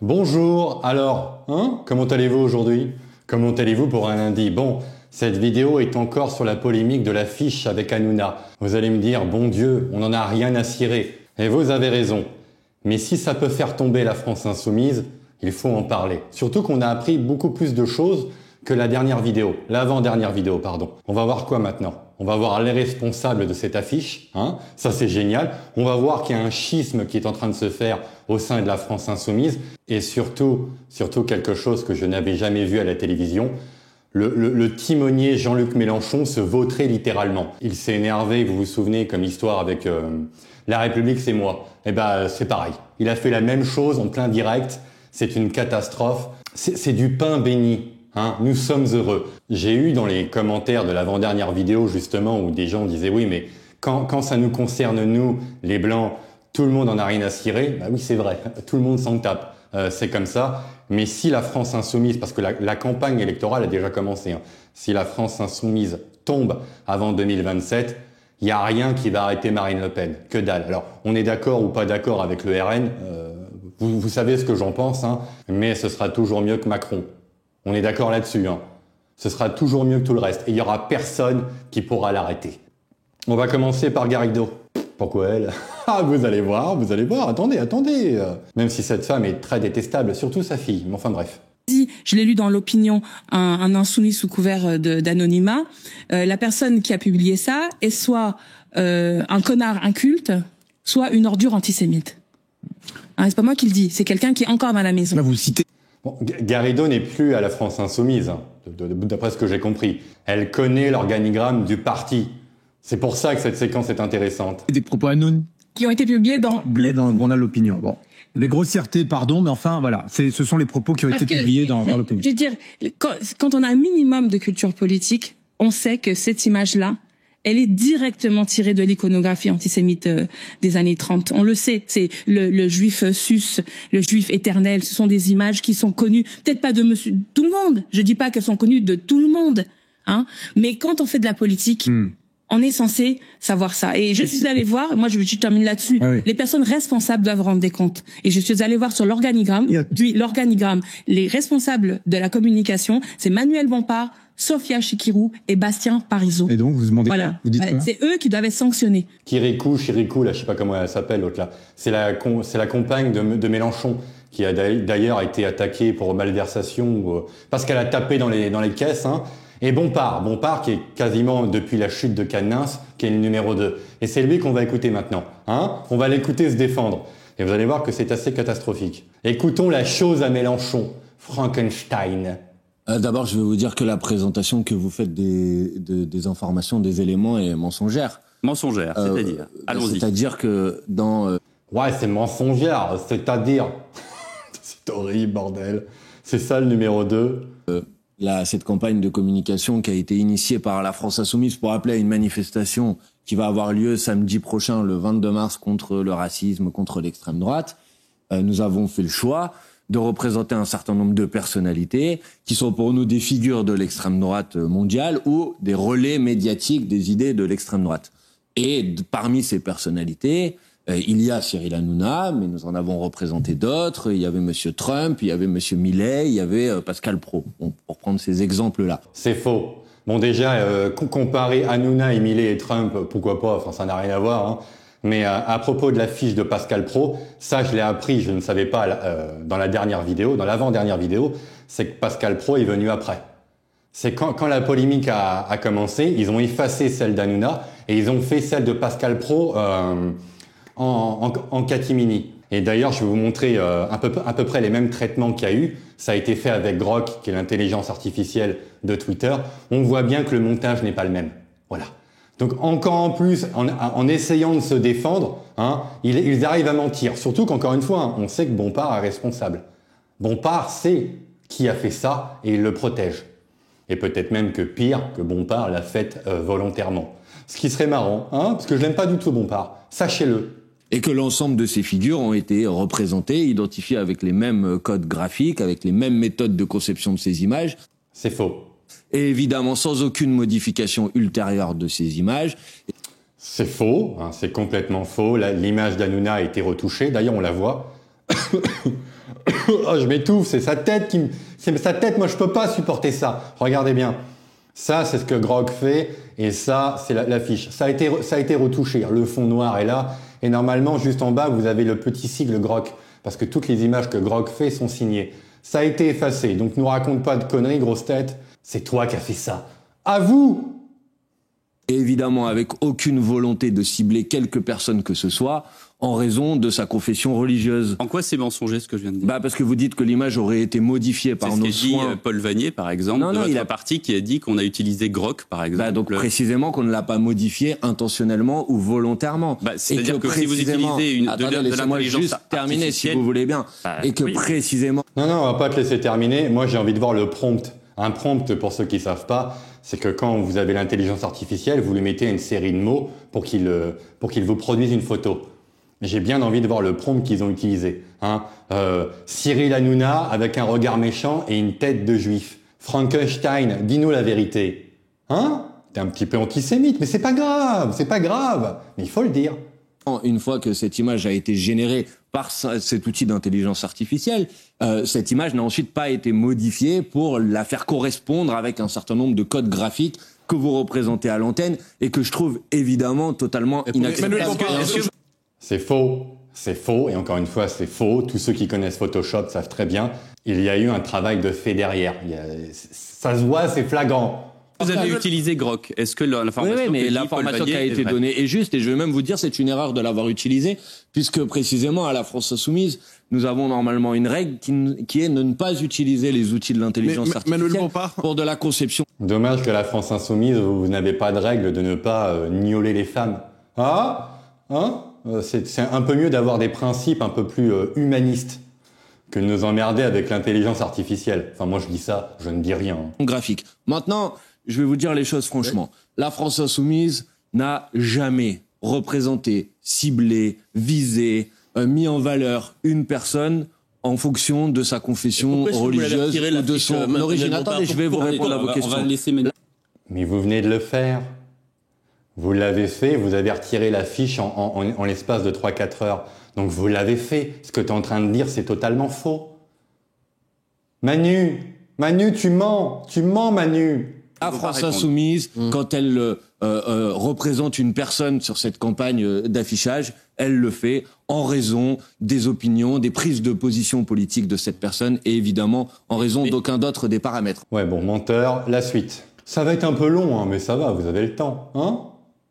Bonjour, alors, comment allez-vous aujourd'hui? Comment allez-vous pour un lundi? Bon, cette vidéo est encore sur la polémique de l'affiche avec Hanouna. Vous allez me dire, bon Dieu, on n'en a rien à cirer. Et vous avez raison. Mais si ça peut faire tomber la France insoumise, il faut en parler. Surtout qu'on a appris beaucoup plus de choses que la dernière vidéo, l'avant-dernière vidéo, pardon. On va voir quoi maintenant? On va voir les responsables de cette affiche, ça c'est génial. On va voir qu'il y a un schisme qui est en train de se faire au sein de la France insoumise et surtout quelque chose que je n'avais jamais vu à la télévision. Le timonier Jean-Luc Mélenchon se vautrait littéralement. Il s'est énervé, vous vous souvenez, comme histoire avec La République c'est moi. Eh ben c'est pareil. Il a fait la même chose en plein direct. C'est une catastrophe. C'est du pain béni. Nous sommes heureux. J'ai eu dans les commentaires de l'avant-dernière vidéo justement où des gens disaient oui mais quand ça nous concerne nous, les blancs, tout le monde en a rien à cirer. Bah oui c'est vrai, tout le monde s'en tape. C'est comme ça. Mais si la France insoumise, parce que la campagne électorale a déjà commencé, si la France insoumise tombe avant 2027, il n'y a rien qui va arrêter Marine Le Pen. Que dalle. Alors on est d'accord ou pas d'accord avec le RN, vous savez ce que j'en pense, mais ce sera toujours mieux que Macron. On est d'accord là-dessus. Ce sera toujours mieux que tout le reste. Et il n'y aura personne qui pourra l'arrêter. On va commencer par Garrido. Pourquoi elle? Vous allez voir. Attendez. Même si cette femme est très détestable, surtout sa fille. Mais enfin bref. Je l'ai lu dans l'opinion, un insoumis sous couvert d'anonymat. La personne qui a publié ça est soit un connard inculte, soit une ordure antisémite. C'est pas moi qui le dis, c'est quelqu'un qui est encore dans la maison. Là, vous le citez. Bon, Garrido n'est plus à la France insoumise, d'après ce que j'ai compris. Elle connaît l'organigramme du parti. C'est pour ça que cette séquence est intéressante. Des propos anonymes qui ont été publiés dans le journal L'Opinion. Bon. Les grossièretés, pardon, mais enfin, voilà. Ce sont les propos qui ont été publiés dans l'Opinion. Je veux dire, quand on a un minimum de culture politique, on sait que cette image-là, elle est directement tirée de l'iconographie antisémite des années 30. On le sait, c'est le juif sus, le juif éternel. Ce sont des images qui sont connues, peut-être pas de monsieur, tout le monde. Je dis pas qu'elles sont connues de tout le monde, mais quand on fait de la politique, on est censé savoir ça. Et je suis allée voir, moi je termine là-dessus, les personnes responsables doivent rendre des comptes. Et je suis allée voir sur l'organigramme, les responsables de la communication, c'est Manuel Bompard, Sophia Chikirou et Bastien Parizeau. Et donc, vous demandez vous dites quoi? C'est eux qui doivent être sanctionnés. Chirikou, là, je sais pas comment elle s'appelle, l'autre là. C'est la compagne de Mélenchon, qui a d'ailleurs été attaquée pour malversation, parce qu'elle a tapé dans les caisses, Et Bompard qui est quasiment depuis la chute de Canins, qui est le numéro 2. Et c'est lui qu'on va écouter maintenant, On va l'écouter se défendre. Et vous allez voir que c'est assez catastrophique. Écoutons la chose à Mélenchon, Frankenstein. D'abord, je vais vous dire que la présentation que vous faites des informations, des éléments est mensongère. Mensongère, c'est-à-dire allons-y. C'est-à-dire que dans... Ouais, c'est mensongère, c'est-à-dire... C'est horrible, bordel. C'est ça le numéro 2. Cette campagne de communication qui a été initiée par la France Insoumise pour appeler à une manifestation qui va avoir lieu samedi prochain, le 22 mars, contre le racisme, contre l'extrême droite, nous avons fait le choix de représenter un certain nombre de personnalités qui sont pour nous des figures de l'extrême droite mondiale ou des relais médiatiques des idées de l'extrême droite. Et parmi ces personnalités, il y a Cyril Hanouna, mais nous en avons représenté d'autres. Il y avait Monsieur Trump, il y avait Monsieur Millet, il y avait Pascal Praud, pour prendre ces exemples-là. C'est faux. Bon, déjà, comparer Hanouna et Millet et Trump, pourquoi pas, enfin ça n'a rien à voir, Mais à propos de la fiche de Pascal Praud, ça je l'ai appris, je ne savais pas dans la dernière vidéo, dans l'avant-dernière vidéo, c'est que Pascal Praud est venu après. C'est quand la polémique a commencé, ils ont effacé celle d'Hanouna et ils ont fait celle de Pascal Praud en catimini. Et d'ailleurs, je vais vous montrer à peu près les mêmes traitements qu'il y a eu. Ça a été fait avec Grok, qui est l'intelligence artificielle de Twitter. On voit bien que le montage n'est pas le même. Voilà. Donc encore en plus, en essayant de se défendre, ils arrivent à mentir. Surtout qu'encore une fois, on sait que Bompard est responsable. Bompard sait qui a fait ça et il le protège. Et peut-être même que pire, que Bompard l'a fait volontairement. Ce qui serait marrant, parce que je l'aime pas du tout Bompard. Sachez-le. Et que l'ensemble de ces figures ont été représentées, identifiées avec les mêmes codes graphiques, avec les mêmes méthodes de conception de ces images. C'est faux. Et évidemment sans aucune modification ultérieure de ces images. C'est faux, c'est complètement faux. L'image d'Hanouna a été retouchée, d'ailleurs on la voit. Oh, je m'étouffe, c'est sa tête qui me... C'est sa tête, moi je peux pas supporter ça. Regardez bien. Ça, c'est ce que Grok fait, et ça, c'est l'affiche. Ça a été retouché. Le fond noir est là, et normalement, juste en bas, vous avez le petit sigle Grok, parce que toutes les images que Grok fait sont signées. Ça a été effacé, donc nous raconte pas de conneries, grosse tête. C'est toi qui as fait ça. À vous! Et évidemment, avec aucune volonté de cibler quelque personne que ce soit, en raison de sa confession religieuse. En quoi c'est mensonger ce que je viens de dire? Parce que vous dites que l'image aurait été modifiée par nos soins. C'est ce qu'a dit Paul Vanier, par exemple, il a parti qui a dit qu'on a utilisé Grok, par exemple. Donc précisément qu'on ne l'a pas modifié intentionnellement ou volontairement. C'est-à-dire que si vous utilisez de l'intelligence juste terminer si vous voulez bien. Et que précisément... Non, on va pas te laisser terminer. Moi, j'ai envie de voir le prompt. Un prompt, pour ceux qui savent pas, c'est que quand vous avez l'intelligence artificielle, vous lui mettez une série de mots pour qu'il vous produise une photo. J'ai bien envie de voir le prompt qu'ils ont utilisé. Cyril Hanouna avec un regard méchant et une tête de juif. Frankenstein, dis-nous la vérité. T'es un petit peu antisémite, mais c'est pas grave. Mais il faut le dire. Une fois que cette image a été générée par cet outil d'intelligence artificielle, cette image n'a ensuite pas été modifiée pour la faire correspondre avec un certain nombre de codes graphiques que vous représentez à l'antenne et que je trouve évidemment totalement inacceptable. C'est faux, et encore une fois, c'est faux. Tous ceux qui connaissent Photoshop savent très bien. Il y a eu un travail de fait derrière. Ça se voit, c'est flagrant. Vous avez utilisé Grok. Est-ce que l'information qui a été donnée est juste, et je vais même vous dire, c'est une erreur de l'avoir utilisé, puisque précisément à la France Insoumise, nous avons normalement une règle qui est de ne pas utiliser les outils de l'intelligence artificielle pour de la conception. Dommage que la France Insoumise, vous n'avez pas de règle de ne pas gnoler les femmes. C'est un peu mieux d'avoir des principes un peu plus humanistes que de nous emmerder avec l'intelligence artificielle. Enfin, moi je dis ça, je ne dis rien. Graphique. Maintenant, je vais vous dire les choses franchement. La France Insoumise n'a jamais représenté, ciblé, visé, mis en valeur une personne en fonction de sa confession religieuse ou de son origine. Attendez, je vais vous répondre à vos questions. Mais vous venez de le faire. Vous l'avez fait, vous avez retiré la fiche en l'espace de 3-4 heures. Donc vous l'avez fait. Ce que tu es en train de dire, c'est totalement faux. Manu, tu mens, Manu. La France Insoumise, quand elle représente une personne sur cette campagne d'affichage, elle le fait en raison des opinions, des prises de position politiques de cette personne et évidemment en raison d'aucun d'autre des paramètres. Ouais, bon, menteur, la suite. Ça va être un peu long, mais ça va, vous avez le temps,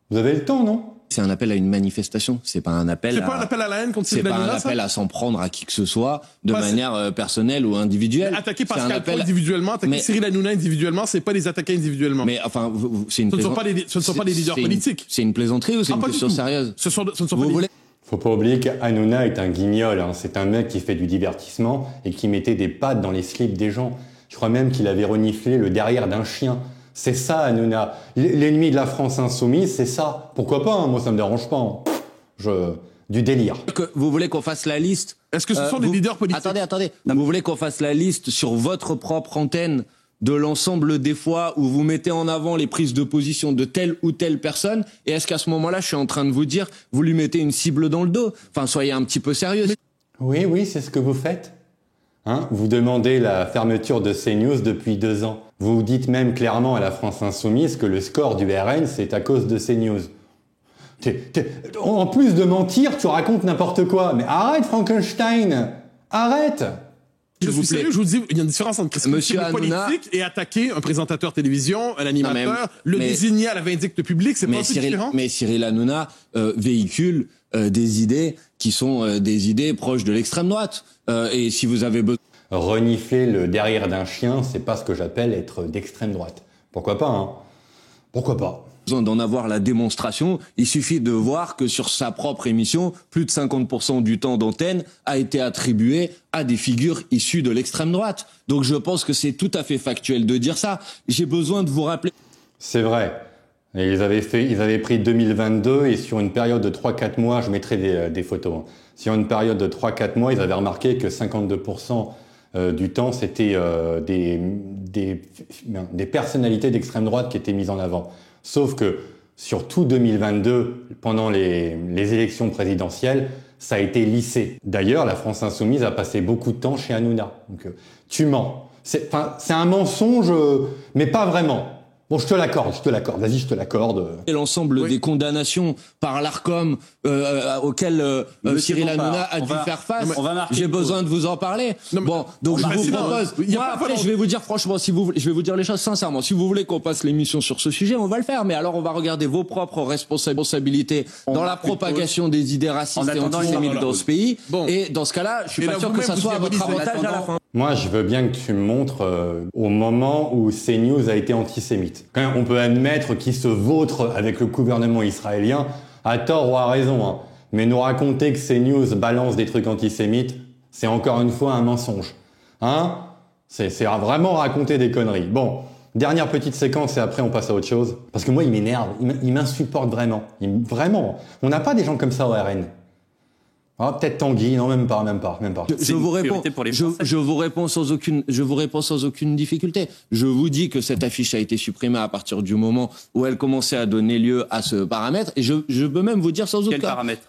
Vous avez le temps, non? C'est un appel à une manifestation, c'est pas un appel pas un appel à la haine contre Cyril Hanouna, c'est pas un appel à s'en prendre à qui que ce soit de manière personnelle ou individuelle. Mais attaquer Pascal Pro individuellement, attaquer Cyril Hanouna individuellement, c'est pas les attaquer individuellement. Mais enfin, ce ne sont pas des leaders politiques. C'est une plaisanterie ou c'est une question sérieuse? Ce ne sont pas des... Faut pas oublier qu'Hanouna est un guignol, c'est un mec qui fait du divertissement et qui mettait des pattes dans les slips des gens. Je crois même qu'il avait reniflé le derrière d'un chien. C'est ça, Hanouna. L'ennemi de la France Insoumise, c'est ça. Pourquoi pas, moi ça me dérange pas. Du délire. Vous voulez qu'on fasse la liste? Est-ce que ce sont des leaders politiques? Attendez. Vous voulez qu'on fasse la liste sur votre propre antenne de l'ensemble des fois où vous mettez en avant les prises de position de telle ou telle personne? Et est-ce qu'à ce moment-là, je suis en train de vous dire, vous lui mettez une cible dans le dos? Enfin, soyez un petit peu sérieux. Oui, c'est ce que vous faites. Vous demandez la fermeture de CNews depuis 2 ans. Vous dites même clairement à la France Insoumise que le score du RN, c'est à cause de CNews. En plus de mentir, tu racontes n'importe quoi. Mais arrête, Frankenstein! Arrête! Je suis sérieux, je vous dis, il y a une différence entre critiquer politique et attaquer un présentateur télévision, un animateur, désigner à la vindicte publique, c'est pas aussi différent. Mais Cyril Hanouna véhicule des idées qui sont des idées proches de l'extrême droite. Et si vous avez besoin... Renifler le derrière d'un chien, c'est pas ce que j'appelle être d'extrême droite. Pourquoi pas, Pourquoi pas? D'en avoir la démonstration, il suffit de voir que sur sa propre émission, plus de 50% du temps d'antenne a été attribué à des figures issues de l'extrême droite. Donc je pense que c'est tout à fait factuel de dire ça. J'ai besoin de vous rappeler... C'est vrai. Et ils avaient pris 2022 et sur une période de 3-4 mois, je mettrai des photos. Sur une période de 3-4 mois, ils avaient remarqué que 52% du temps, c'était des personnalités d'extrême droite qui étaient mises en avant. Sauf que sur tout 2022, pendant les élections présidentielles, ça a été lissé. D'ailleurs, la France Insoumise a passé beaucoup de temps chez Hanouna. Donc, tu mens. C'est un mensonge, mais pas vraiment. Bon, je te l'accorde. Vas-y, je te l'accorde. Et l'ensemble des condamnations par l'Arcom auxquelles Cyril Hanouna a dû faire face, j'ai besoin de vous en parler. Donc je vous propose. Moi, après, je vais vous dire franchement, je vais vous dire les choses sincèrement. Si vous voulez qu'on passe l'émission sur ce sujet, on va le faire. Mais alors, on va regarder vos propres responsabilités dans la propagation des idées racistes et antisémites dans ce pays. Et dans ce cas-là, je suis pas sûr que ça soit à votre avantage à la fin. Moi, je veux bien que tu me montres au moment où CNews a été antisémite. Quand même, on peut admettre qu'il se vautre avec le gouvernement israélien, à tort ou à raison. Hein. Mais nous raconter que CNews balance des trucs antisémites, c'est encore une fois un mensonge. Hein? C'est vraiment raconter des conneries. Bon, dernière petite séquence et après on passe à autre chose. Parce que moi, il m'énerve, il m'insupporte vraiment. Vraiment. On n'a pas des gens comme ça au RN. Ah, peut-être Tanguy, non, même pas. Je vous réponds sans aucune difficulté. Je vous dis que cette affiche a été supprimée à partir du moment où elle commençait à donner lieu à ce paramètre. Et je peux même vous dire sans aucun paramètre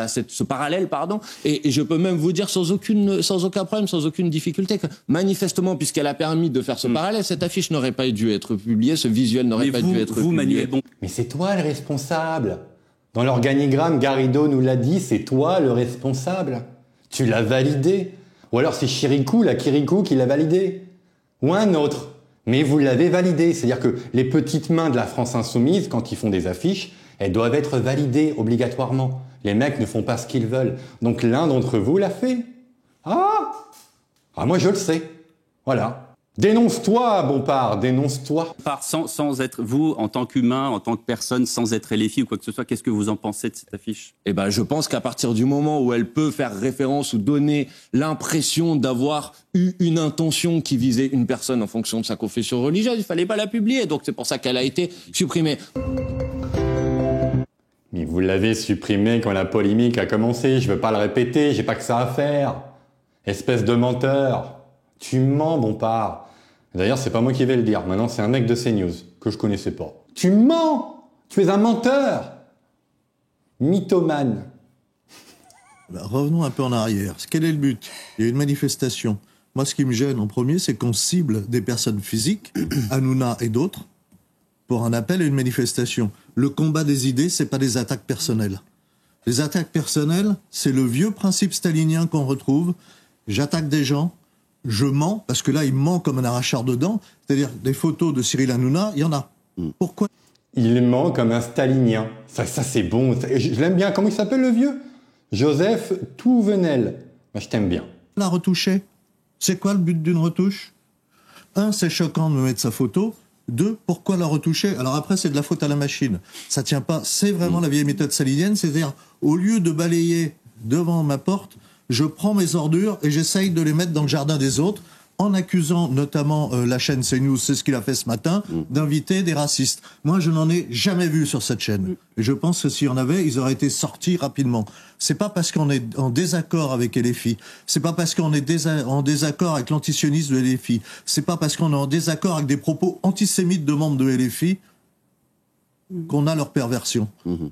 ce parallèle, pardon. Et je peux même vous dire sans aucun problème, sans aucune difficulté que manifestement, puisqu'elle a permis de faire ce parallèle, cette affiche n'aurait pas dû être publiée, ce visuel n'aurait pas dû être publié. Mais c'est toi le responsable. Dans l'organigramme, Garrido nous l'a dit, c'est toi le responsable. Tu l'as validé. Ou alors c'est Kirikou qui l'a validé. Ou un autre. Mais vous l'avez validé. C'est-à-dire que les petites mains de la France Insoumise, quand ils font des affiches, elles doivent être validées obligatoirement. Les mecs ne font pas ce qu'ils veulent. Donc l'un d'entre vous l'a fait. Ah, moi je le sais. Voilà. Dénonce-toi, Bompard, dénonce-toi. Sans être, vous, en tant qu'humain, en tant que personne, sans être LFI ou quoi que ce soit, qu'est-ce que vous en pensez de cette affiche? Eh ben, je pense qu'à partir du moment où elle peut faire référence ou donner l'impression d'avoir eu une intention qui visait une personne en fonction de sa confession religieuse, il fallait pas la publier. Donc c'est pour ça qu'elle a été supprimée. Mais vous l'avez supprimée quand la polémique a commencé. Je veux pas le répéter, j'ai pas que ça à faire. Espèce de menteur. Tu mens, Bompard. D'ailleurs, c'est pas moi qui vais le dire. Maintenant, c'est un mec de CNews que je connaissais pas. Tu mens! Tu es un menteur! Mythomane. Revenons un peu en arrière. Quel est le but? Il y a une manifestation. Moi, ce qui me gêne en premier, c'est qu'on cible des personnes physiques, Hanouna et d'autres, pour un appel à une manifestation. Le combat des idées, c'est pas des attaques personnelles. Les attaques personnelles, c'est le vieux principe stalinien qu'on retrouve. J'attaque des gens, je mens, parce que là, il ment comme un arracheur de dents. C'est-à-dire, des photos de Cyril Hanouna, il y en a. Pourquoi? Il ment comme un stalinien. Ça c'est bon. Je l'aime bien. Comment il s'appelle, le vieux? Joseph Touvenel. Moi, je t'aime bien. La retoucher. C'est quoi le but d'une retouche? 1, c'est choquant de me mettre sa photo. 2, pourquoi la retoucher? Alors après, c'est de la faute à la machine. Ça tient pas. C'est vraiment la vieille méthode stalinienne. C'est-à-dire, au lieu de balayer devant ma porte, je prends mes ordures et j'essaye de les mettre dans le jardin des autres, en accusant notamment la chaîne CNews, c'est ce qu'il a fait ce matin, d'inviter des racistes. Moi, je n'en ai jamais vu sur cette chaîne. Et je pense que s'il y en avait, ils auraient été sortis rapidement. C'est pas parce qu'on est en désaccord avec LFI, c'est pas parce qu'on est en désaccord avec l'antisionisme de LFI, c'est pas parce qu'on est en désaccord avec des propos antisémites de membres de LFI qu'on a leur perversion.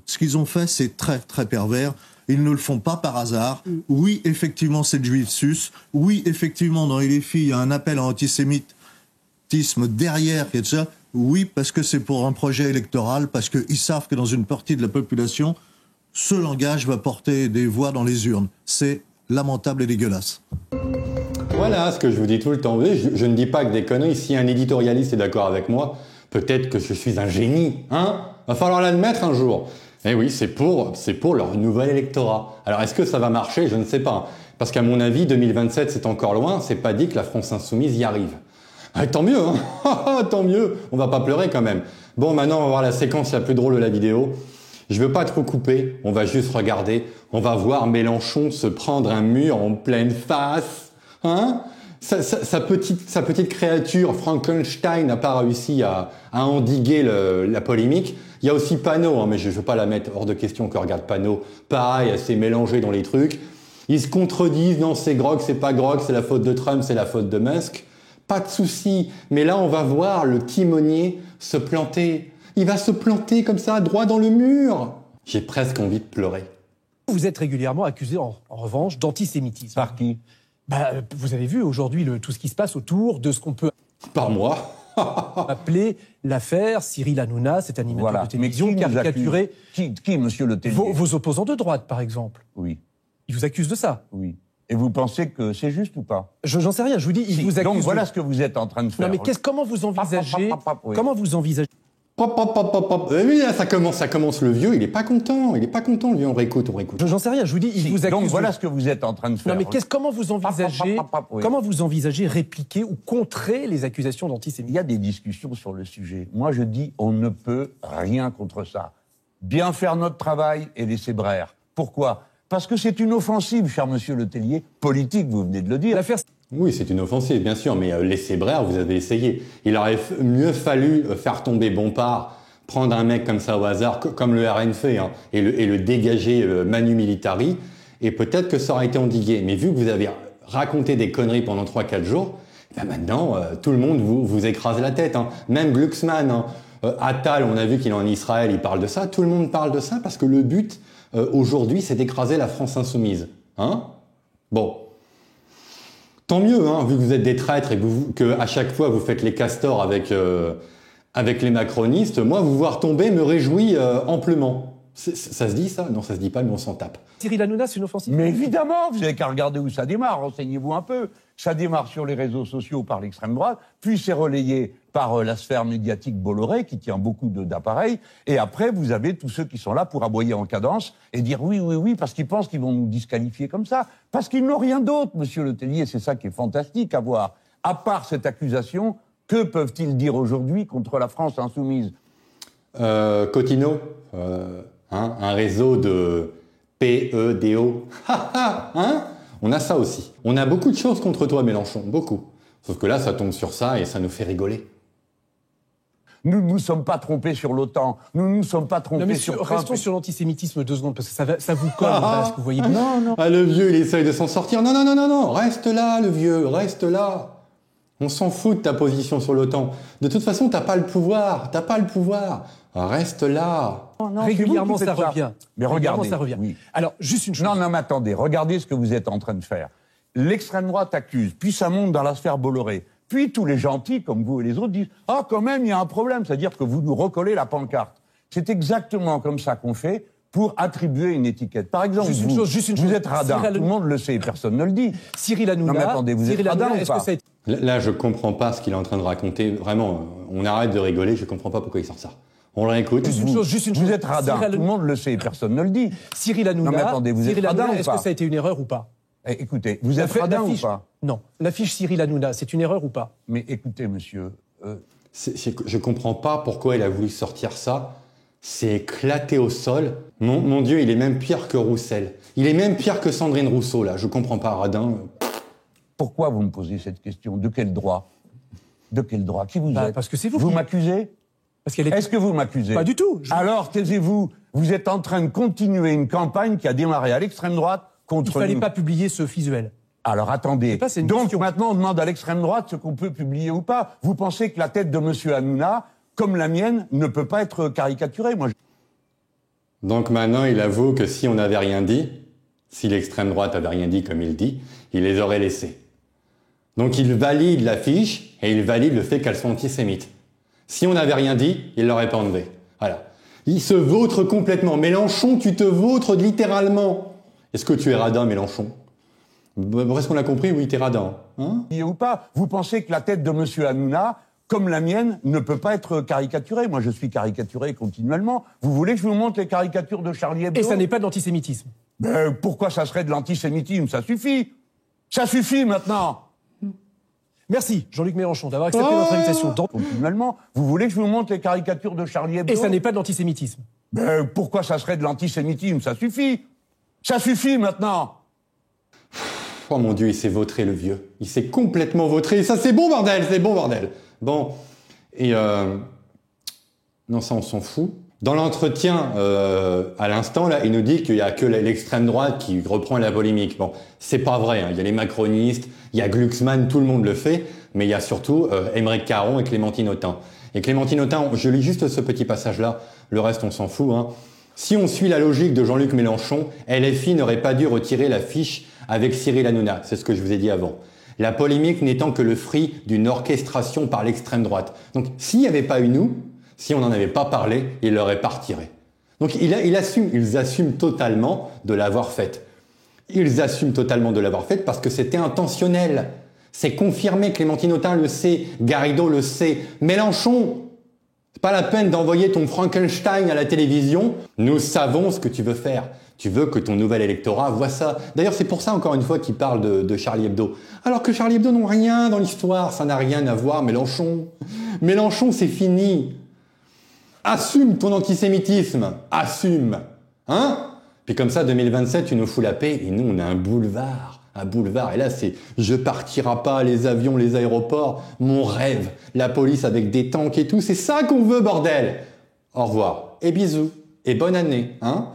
Ce qu'ils ont fait, c'est très, très pervers. Ils ne le font pas par hasard. Oui, effectivement, c'est le juif sus. Oui, effectivement, dans LFI, il y a un appel à antisémitisme derrière et tout ça. Oui, parce que c'est pour un projet électoral, parce qu'ils savent que dans une partie de la population, ce langage va porter des voix dans les urnes. C'est lamentable et dégueulasse. Voilà ce que je vous dis tout le temps. Je ne dis pas que des conneries. Si un éditorialiste est d'accord avec moi, peut-être que je suis un génie. Hein? Va falloir l'admettre un jour. Eh oui, c'est pour leur nouvel électorat. Alors, est-ce que ça va marcher? Je ne sais pas. Parce qu'à mon avis, 2027, c'est encore loin. C'est pas dit que la France Insoumise y arrive. Ah, tant mieux, hein. Tant mieux. On va pas pleurer quand même. Bon, maintenant, on va voir la séquence la plus drôle de la vidéo. Je veux pas trop couper. On va juste regarder. On va voir Mélenchon se prendre un mur en pleine face. Hein? Sa petite créature, Frankenstein, n'a pas réussi à endiguer la polémique. Il y a aussi Panot, hein, mais je ne veux pas la mettre hors de question que regarde Panot. Pareil, elle s'est mélangée dans les trucs. Ils se contredisent, non, c'est Grog, c'est pas Grog, c'est la faute de Trump, c'est la faute de Musk. Pas de souci. Mais là, on va voir le timonier se planter. Il va se planter comme ça, droit dans le mur. J'ai presque envie de pleurer. Vous êtes régulièrement accusé, en revanche, d'antisémitisme. Par qui? Vous avez vu aujourd'hui tout ce qui se passe autour de ce qu'on peut... Par moi appeler l'affaire Cyril Hanouna, cet animateur de télévision caricaturé. Qui, monsieur Le Tellier? Vos opposants de droite, par exemple. Oui. Ils vous accusent de ça. Oui. Et vous pensez que c'est juste ou pas? J'en sais rien, je vous dis, ils vous accusent... Donc voilà ce que vous êtes en train de faire. Non mais comment vous envisagez... Comment vous envisagez... Oui, là, ça commence. Le vieux, il est pas content, le vieux. On réécoute. J'en sais rien, je vous dis, ils vous accusent... Donc voilà ce que vous êtes en train de faire. Non mais comment vous envisagez répliquer ou contrer les accusations d'antisémitisme? Il y a des discussions sur le sujet. Moi, je dis, on ne peut rien contre ça. Bien faire notre travail et laisser brère. Pourquoi? Parce que c'est une offensive, cher monsieur Le Tellier, politique, vous venez de le dire. Oui, c'est une offensive, bien sûr, mais laissez brère, vous avez essayé. Il aurait mieux fallu faire tomber Bompard, prendre un mec comme ça au hasard, comme le RN fait, hein, et le dégager manu militari, et peut-être que ça aurait été endigué. Mais vu que vous avez raconté des conneries pendant 3-4 jours, ben maintenant, tout le monde vous écrase la tête. Hein. Même Glucksmann, hein, Attal, on a vu qu'il est en Israël, il parle de ça. Tout le monde parle de ça parce que le but, aujourd'hui, c'est d'écraser la France insoumise. Hein? Bon. Tant mieux, hein, vu que vous êtes des traîtres et que à chaque fois vous faites les castors avec les macronistes, moi vous voir tomber me réjouit amplement. Ça se dit ça? Non, ça se dit pas, mais on s'en tape. Cyril Hanouna, c'est une offensive? Mais évidemment, vous n'avez qu'à regarder où ça démarre, renseignez-vous un peu. Ça démarre sur les réseaux sociaux par l'extrême droite, puis c'est relayé par la sphère médiatique Bolloré, qui tient beaucoup d'appareils, et après vous avez tous ceux qui sont là pour aboyer en cadence et dire oui, parce qu'ils pensent qu'ils vont nous disqualifier comme ça, parce qu'ils n'ont rien d'autre, monsieur Le Tellier, c'est ça qui est fantastique à voir. À part cette accusation, que peuvent-ils dire aujourd'hui contre la France insoumise? Cotino, un réseau de PEDO. Hein? On a ça aussi. On a beaucoup de choses contre toi, Mélenchon, beaucoup. Sauf que là, ça tombe sur ça et ça nous fait rigoler. Nous ne nous sommes pas trompés sur l'OTAN. Nous ne nous sommes pas trompés sur Trump. Restons sur l'antisémitisme 2 secondes, parce que ça vous colle, ce que vous voyez. Non. Ah, le vieux, il essaye de s'en sortir. Non. Reste là, le vieux. Reste là. On s'en fout de ta position sur l'OTAN. De toute façon, t'as pas le pouvoir. Reste là. Non, régulièrement, ça revient. Mais regardez. Ça revient. Oui. Alors, juste une chose. Non, mais attendez. Regardez ce que vous êtes en train de faire. L'extrême droite accuse, puis ça monte dans la sphère Bolloré. Puis tous les gentils, comme vous et les autres, disent « Ah, quand même, il y a un problème. » C'est-à-dire que vous nous recollez la pancarte. C'est exactement comme ça qu'on fait pour attribuer une étiquette. Par exemple, vous êtes radin. Tout le monde le sait, personne ne le dit. Cyril Hanouna. Non, mais attendez, vous êtes radin ou pas? Là, je comprends pas ce qu'il est en train de raconter. Vraiment, on arrête de rigoler. Je comprends pas pourquoi il sort ça. On le réécoute. Vous êtes radin. Tout le monde le sait, personne ne le dit. Cyril Hanouna. Non, mais attendez, vous êtes radin ou pas? Est-ce que ça a été une erreur ou pas? Écoutez, vous êtes radin ou pas? Non. L'affiche Cyril Hanouna, c'est une erreur ou pas? Mais écoutez, monsieur... Je comprends pas pourquoi il a voulu sortir ça. C'est éclaté au sol. Mon Dieu, il est même pire que Roussel. Il est même pire que Sandrine Rousseau, là. Je comprends pas, radin. Pourquoi vous me posez cette question? De quel droit? De quel droit? Qui vous êtes? Parce que c'est vous. Vous m'accusez? Est-ce que vous m'accusez? Pas du tout. Alors, taisez-vous. Vous êtes en train de continuer une campagne qui a démarré à l'extrême droite contre nous. Il fallait pas publier ce visuel. Alors, attendez. Donc, question. maintenant, on demande à l'extrême droite ce qu'on peut publier ou pas. Vous pensez que la tête de monsieur Hanouna, comme la mienne, ne peut pas être caricaturée? Donc maintenant, il avoue que si on n'avait rien dit, si l'extrême droite avait rien dit comme il dit, il les aurait laissés. Donc il valide l'affiche et il valide le fait qu'elles sont antisémites. Si on n'avait rien dit, il l'aurait pas enlevé. Voilà. Il se vautre complètement. Mélenchon, tu te vautres littéralement. Est-ce que tu es radin, Mélenchon? Est-ce qu'on a compris? Oui, t'es radin. Hein? Ou pas. Vous pensez que la tête de monsieur Hanouna, comme la mienne, ne peut pas être caricaturée? Moi, je suis caricaturé continuellement. Vous voulez que je vous montre les caricatures de Charlie Hebdo? Et ça n'est pas de l'antisémitisme. Pourquoi ça serait de l'antisémitisme? Ça suffit. Ça suffit maintenant. Merci, Jean-Luc Mélenchon, d'avoir accepté notre invitation. Continuellement. Vous voulez que je vous montre les caricatures de Charlie Hebdo? Et ça n'est pas de l'antisémitisme. Pourquoi ça serait de l'antisémitisme? Ça suffit. Ça suffit maintenant. Oh mon Dieu, il s'est vautré, le vieux. Il s'est complètement vautré. Ça, c'est bon, bordel, c'est bon, bordel. Bon. Et non, ça, on s'en fout. Dans l'entretien, à l'instant, là, il nous dit qu'il y a que l'extrême droite qui reprend la polémique. Bon, c'est pas vrai, hein. Il y a les macronistes, il y a Glucksmann, tout le monde le fait, mais il y a surtout Aymeric Caron et Clémentine Autain. Et Clémentine Autain, je lis juste ce petit passage-là, le reste, on s'en fout, hein. Si on suit la logique de Jean-Luc Mélenchon, LFI n'aurait pas dû retirer l'affiche avec Cyril Hanouna, c'est ce que je vous ai dit avant. La polémique n'étant que le fruit d'une orchestration par l'extrême droite. Donc s'il n'y avait pas eu nous, si on n'en avait pas parlé, il l'aurait pas retiré. Donc ils assument totalement de l'avoir faite. Ils assument totalement de l'avoir faite parce que c'était intentionnel. C'est confirmé, Clémentine Autain le sait, Garrido le sait, Mélenchon. C'est pas la peine d'envoyer ton Frankenstein à la télévision. Nous savons ce que tu veux faire. Tu veux que ton nouvel électorat voit ça. D'ailleurs, c'est pour ça, encore une fois, qu'il parle de Charlie Hebdo. Alors que Charlie Hebdo n'ont rien dans l'histoire. Ça n'a rien à voir, Mélenchon. Mélenchon, c'est fini. Assume ton antisémitisme. Assume. Hein? Puis comme ça, 2027, tu nous fous la paix. Et nous, on a un boulevard. Un boulevard. Et là, c'est « je partirai pas, les avions, les aéroports. Mon rêve. La police avec des tanks et tout. C'est ça qu'on veut, bordel. » Au revoir. Et bisous. Et bonne année. Hein?